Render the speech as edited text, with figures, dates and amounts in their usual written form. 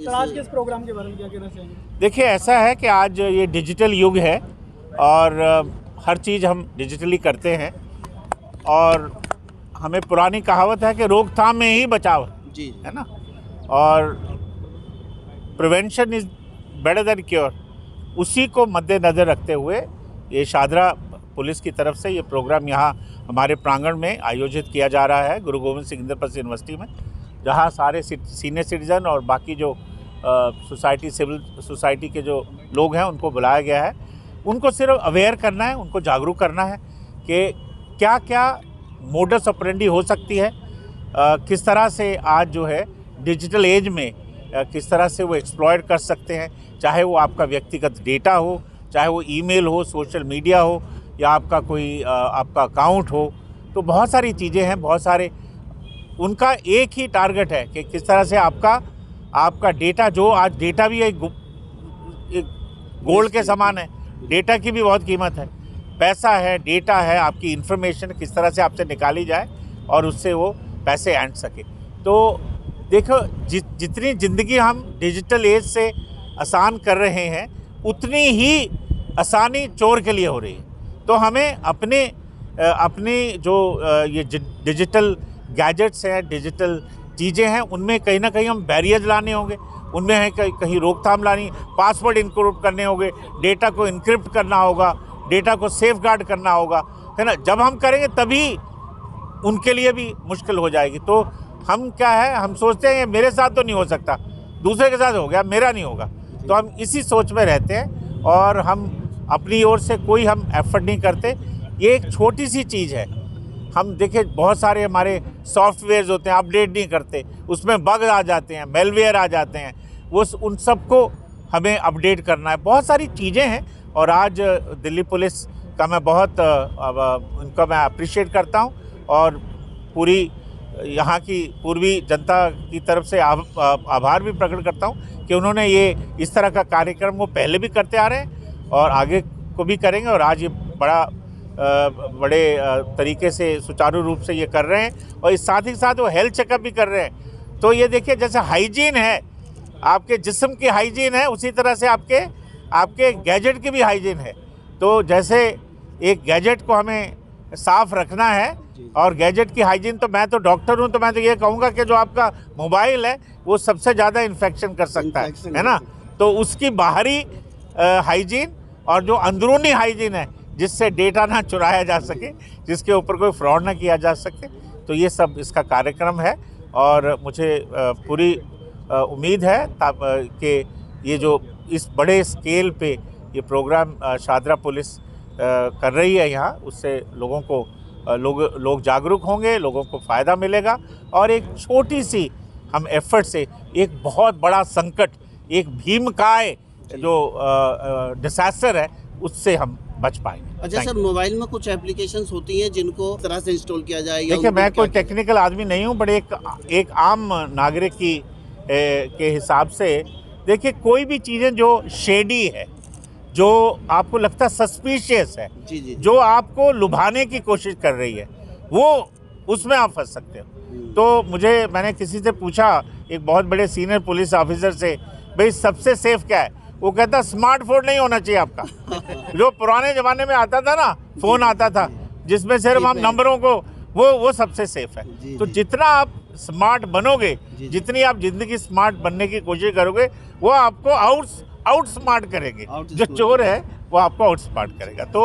Sir आज के इस प्रोग्राम के बारे में क्या कहना चाहेंगे? देखिए, ऐसा है कि आज ये डिजिटल युग है और हर चीज़ हम डिजिटली करते हैं और हमें पुरानी कहावत है कि रोकथाम में ही बचाव जी है ना, और prevention is better than cure. उसी को मद्देनज़र रखते हुए ये शादरा पुलिस की तरफ से ये प्रोग्राम यहाँ हमारे प्रांगण में आयोजित किया जा रहा है, गुरु गोविंद सिंह इंद्रप्रस्थ यूनिवर्सिटी में, जहाँ सारे सीनियर सिटीज़न और बाकी जो सिविल सोसाइटी के जो लोग हैं उनको बुलाया गया है। उनको सिर्फ अवेयर करना है, उनको जागरूक करना है कि क्या क्या मोडस ऑपरेंडी हो सकती है, किस तरह से आज जो है डिजिटल एज में किस तरह से वो एक्सप्लॉयट कर सकते हैं, चाहे वो आपका व्यक्तिगत डेटा हो, चाहे वो ईमेल हो, सोशल मीडिया हो, या आपका कोई आपका अकाउंट हो। तो बहुत सारी चीज़ें हैं, बहुत सारे उनका एक ही टारगेट है कि किस तरह से आपका डेटा, जो आज डेटा भी एक गोल्ड के समान है, डेटा की भी बहुत कीमत है, पैसा है, डेटा है, आपकी इन्फॉर्मेशन किस तरह से आपसे निकाली जाए और उससे वो पैसे ऐंठ सके। तो देखो, जितनी ज़िंदगी हम डिजिटल एज से आसान कर रहे हैं, उतनी ही आसानी चोर के लिए हो रही है। तो हमें अपने जो ये डिजिटल गैजेट्स हैं, डिजिटल चीज़ें हैं, उनमें कहीं ना कहीं हम बैरियर्स लाने होंगे, उनमें है कहीं रोकथाम लानी, पासवर्ड इनक्रिप्ट करने होंगे, डेटा को इनक्रिप्ट करना होगा, डेटा को सेफगार्ड करना होगा, है ना। जब हम करेंगे तभी उनके लिए भी मुश्किल हो जाएगी। तो हम क्या है, हम सोचते हैं मेरे साथ तो नहीं हो सकता, दूसरे के साथ हो गया, मेरा नहीं होगा। तो हम इसी सोच में रहते हैं और हम अपनी ओर से कोई हम एफर्ट नहीं करते। ये एक छोटी सी चीज़ है। हम देखिए, बहुत सारे हमारे सॉफ्टवेयर्स होते हैं, अपडेट नहीं करते, उसमें बग आ जाते हैं, मेलवेयर आ जाते हैं, वो उन सबको हमें अपडेट करना है। बहुत सारी चीज़ें हैं और आज दिल्ली पुलिस का मैं बहुत उनका मैं अप्रिशिएट करता हूँ और पूरी यहाँ की पूर्वी जनता की तरफ से आभार भी प्रकट करता हूँ कि उन्होंने ये इस तरह का कार्यक्रम वो पहले भी करते आ रहे हैं और आगे को भी करेंगे, और आज ये बड़े तरीके से सुचारू रूप से ये कर रहे हैं। और इस साथ ही साथ वो हेल्थ चेकअप भी कर रहे हैं। तो ये देखिए, जैसे हाइजीन है, आपके जिस्म की हाइजीन है, उसी तरह से आपके गैजेट की भी हाइजीन है। तो जैसे एक गैजेट को हमें साफ़ रखना है और गैजेट की हाइजीन, तो मैं तो डॉक्टर हूँ, तो मैं तो ये कहूँगा कि जो आपका मोबाइल है वो सबसे ज़्यादा इन्फेक्शन कर सकता है ना। तो उसकी बाहरी हाइजीन और जो अंदरूनी हाइजीन है, जिससे डेटा ना चुराया जा सके, जिसके ऊपर कोई फ्रॉड ना किया जा सके, तो ये सब इसका कार्यक्रम है। और मुझे पूरी उम्मीद है कि ये जो इस बड़े स्केल पे ये प्रोग्राम शादरा पुलिस कर रही है यहाँ, उससे लोगों को लोग जागरूक होंगे, लोगों को फ़ायदा मिलेगा और एक छोटी सी हम एफर्ट से एक बहुत बड़ा संकट, एक भीमकाय जो डिसास्टर है, उससे हम बच पाएंगे। अच्छा सर, मोबाइल में कुछ एप्लीकेशंस होती हैं जिनको इस तरह से इंस्टॉल किया जाएगा? देखिए, मैं कोई टेक्निकल आदमी नहीं हूँ, बट एक आम नागरिक के हिसाब से देखिए, कोई भी चीज़ें जो शेडी है, जो आपको लगता है सस्पिशियस है, जी। जो आपको लुभाने की कोशिश कर रही है, वो उसमें आप फंस सकते हो। तो मैंने किसी से पूछा, एक बहुत बड़े सीनियर पुलिस ऑफिसर से, भाई सबसे सेफ क्या है? वो कहता स्मार्टफोन नहीं होना चाहिए आपका। जो पुराने ज़माने में आता था ना, फ़ोन आता था जिसमें सिर्फ हम नंबरों को, वो सबसे सेफ है। तो जितना आप स्मार्ट बनोगे, जितनी आप ज़िंदगी स्मार्ट बनने की कोशिश करोगे, वो आपको आउट स्मार्ट करेंगे। जो चोर है वो आपको आउट स्मार्ट करेगा। तो